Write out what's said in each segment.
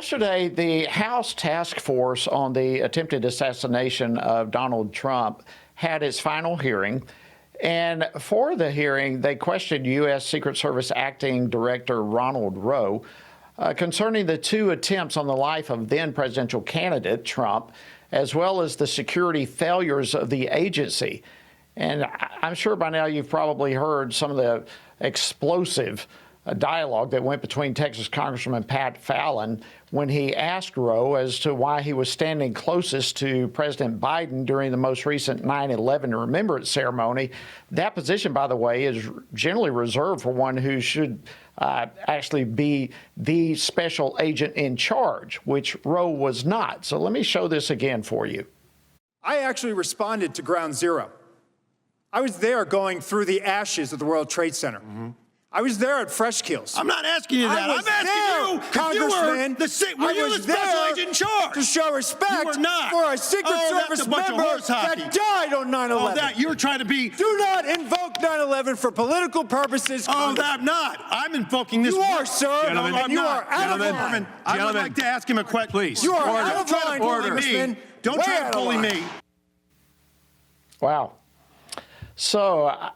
yesterday, the House Task Force on the attempted assassination of Donald Trump had its final hearing. And for the hearing, they questioned U.S. Secret Service Acting Director Ronald Rowe concerning the two attempts on the life of then presidential candidate Trump, as well as the security failures of the agency. And I'm sure by now you've probably heard some of the explosive dialogue that went between Texas Congressman Pat Fallon when he asked Rowe as to why he was standing closest to President Biden during the most recent 9/11 Remembrance ceremony. That position, by the way, is generally reserved for one who should actually be the special agent in charge, which Rowe was not. So let me show this again for you. I actually responded to Ground Zero. I was there going through the ashes of the World Trade Center. I was there at Fresh Kills. I'm not asking you that. I'm asking you, Congressman, were you the special agent in charge? To show respect for a Secret Service member that died on 9/11. Oh, that you're trying to be. Do not invoke 9/11 for political purposes. Oh, I'm not. I'm invoking this. You are, sir. Gentlemen, and you are out of line. I would like to ask him a question. Please. You are out of line, Congressman. Don't try to bully me. Wow. So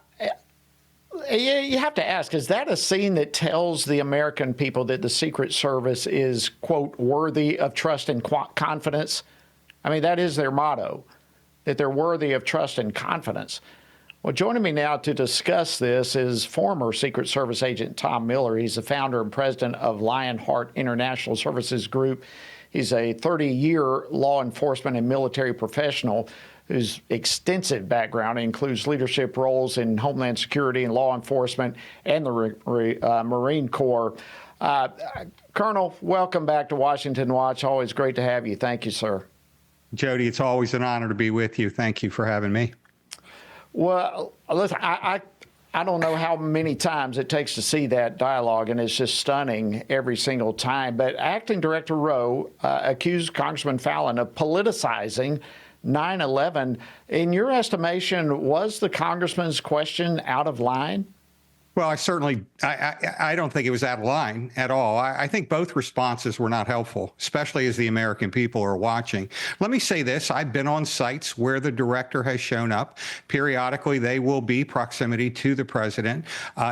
you have to ask, is that a scene that tells the American people that the Secret Service is, quote, worthy of trust and confidence? I mean, that is their motto, that they're worthy of trust and confidence. Well, joining me now to discuss this is former Secret Service agent Tom Miller. He's the founder and president of Lionheart International Services Group. He's a 30-year law enforcement and military professional whose extensive background includes leadership roles in Homeland Security and law enforcement and the Marine Corps. Colonel, welcome back to Washington Watch. Always great to have you. Thank you, sir. Jody, it's always an honor to be with you. Thank you for having me. Well, listen, I don't know how many times it takes to see that dialogue, and it's just stunning every single time. But Acting Director Rowe accused Congressman Fallon of politicizing 9/11. In your estimation, was the congressman's question out of line? Well, I don't think it was out of line at all. I think both responses were not helpful, especially as the American people are watching. Let me say this. I've been on sites where the director has shown up. Periodically, they will be proximity to the president.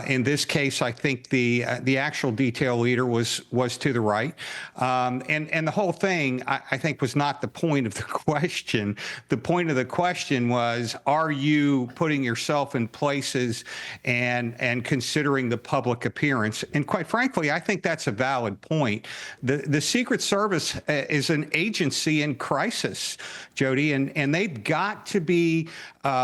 In this case, I think the actual detail leader was to the right. And the whole thing, I think, was not the point of the question. The point of the question was, are you putting yourself in places and considering the public appearance? And quite frankly, I think that's a valid point. The Secret Service is an agency in crisis, Jody, and they've got to be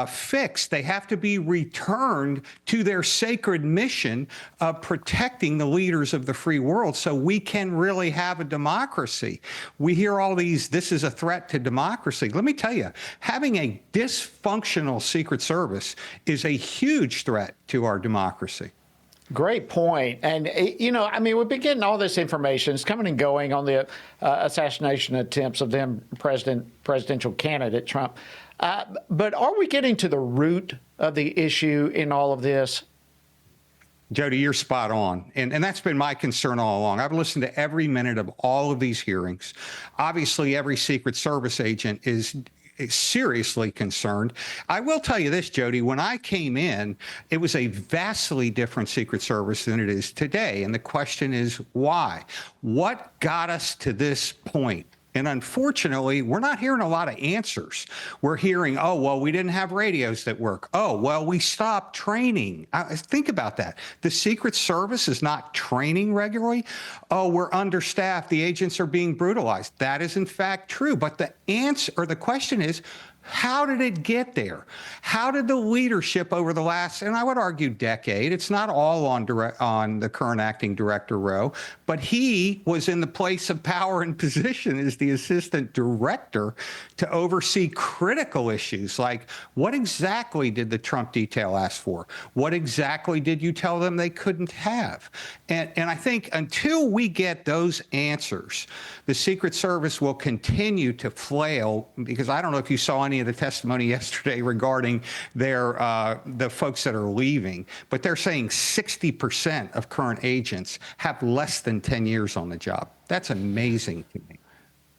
fixed. They have to be returned to their sacred mission of protecting the leaders of the free world so we can really have a democracy. We hear all these, this is a threat to democracy. Let me tell you, having a dysfunctional Secret Service is a huge threat to our democracy. Great point. And, you know, I mean, we've been getting all this information. It's coming and going on the assassination attempts of then presidential candidate Trump. But are we getting to the root of the issue in all of this? Jody, you're spot on. And that's been my concern all along. I've listened to every minute of all of these hearings. Obviously, every Secret Service agent is seriously concerned. I will tell you this, Jody, when I came in, it was a vastly different Secret Service than it is today. And the question is, why? What got us to this point? And unfortunately, we're not hearing a lot of answers. We're hearing, oh, well, we didn't have radios that work. Oh, well, we stopped training. Think about that. The Secret Service is not training regularly. Oh, we're understaffed. The agents are being brutalized. That is, in fact, true. But the answer, or the question is, how did it get there? How did the leadership over the last, and I would argue, decade, it's not all on the current acting director Rowe, but he was in the place of power and position as the assistant director to oversee critical issues like what exactly did the Trump detail ask for? What exactly did you tell them they couldn't have? And I think until we get those answers, the Secret Service will continue to flail, because I don't know if you saw any any of the testimony yesterday regarding the folks that are leaving, but they're saying 60% of current agents have less than 10 years on the job. That's amazing to me.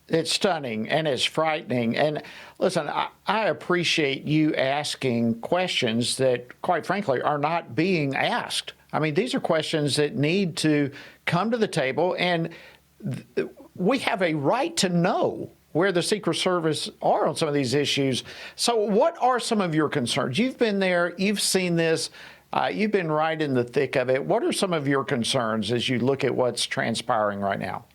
It's stunning and it's frightening. And listen, I appreciate you asking questions that, quite frankly, are not being asked. I mean, these are questions that need to come to the table, and we have a right to know where the Secret Service are on some of these issues. So what are some of your concerns? You've been there, you've seen this, you've been right in the thick of it. What are some of your concerns as you look at what's transpiring right now?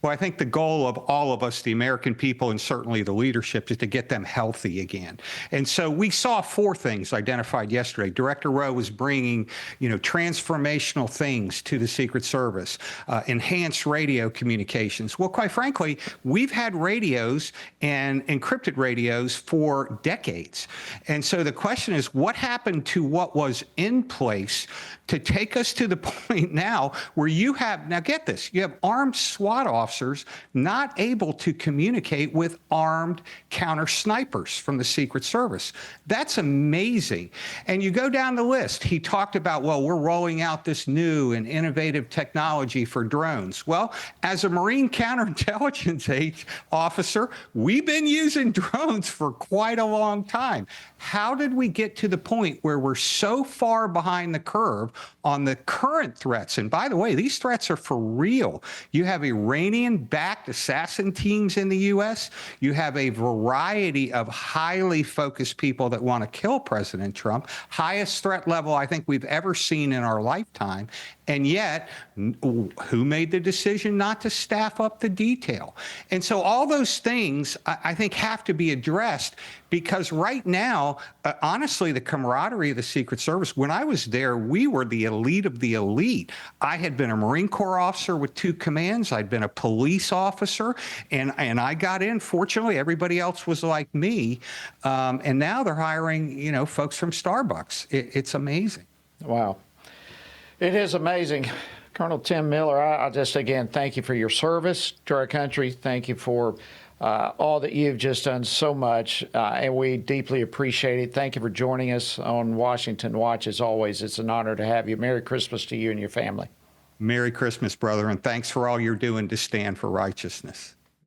Well, I think the goal of all of us, the American people, and certainly the leadership, is to get them healthy again. And so we saw 4 things identified yesterday. Director Rowe was bringing, transformational things to the Secret Service, enhanced radio communications. Well, quite frankly, we've had radios and encrypted radios for decades. And so the question is, what happened to what was in place to take us to the point now where you have, now get this, you have armed SWAT officers not able to communicate with armed counter snipers from the Secret Service. That's amazing. And you go down the list. He talked about, well, we're rolling out this new and innovative technology for drones. Well, as a Marine counterintelligence officer, we've been using drones for quite a long time. How did we get to the point where we're so far behind the curve on the current threats? And by the way, these threats are for real. You have Iranian-backed assassin teams in the U.S. You have a variety of highly focused people that want to kill President Trump, highest threat level I think we've ever seen in our lifetime. And yet, who made the decision not to staff up the detail? And so all those things, I think, have to be addressed, because right now, honestly, the camaraderie of the Secret Service, when I was there, we were the elite of the elite. I had been a Marine Corps officer with 2 commands. I'd been a police officer, and I got in. Fortunately, everybody else was like me. And now they're hiring, folks from Starbucks. It's amazing. Wow. It is amazing. Colonel Tim Miller, I just, again, thank you for your service to our country. Thank you for all that you've just done so much, and we deeply appreciate it. Thank you for joining us on Washington Watch. As always, it's an honor to have you. Merry Christmas to you and your family. Merry Christmas, brother, and thanks for all you're doing to stand for righteousness.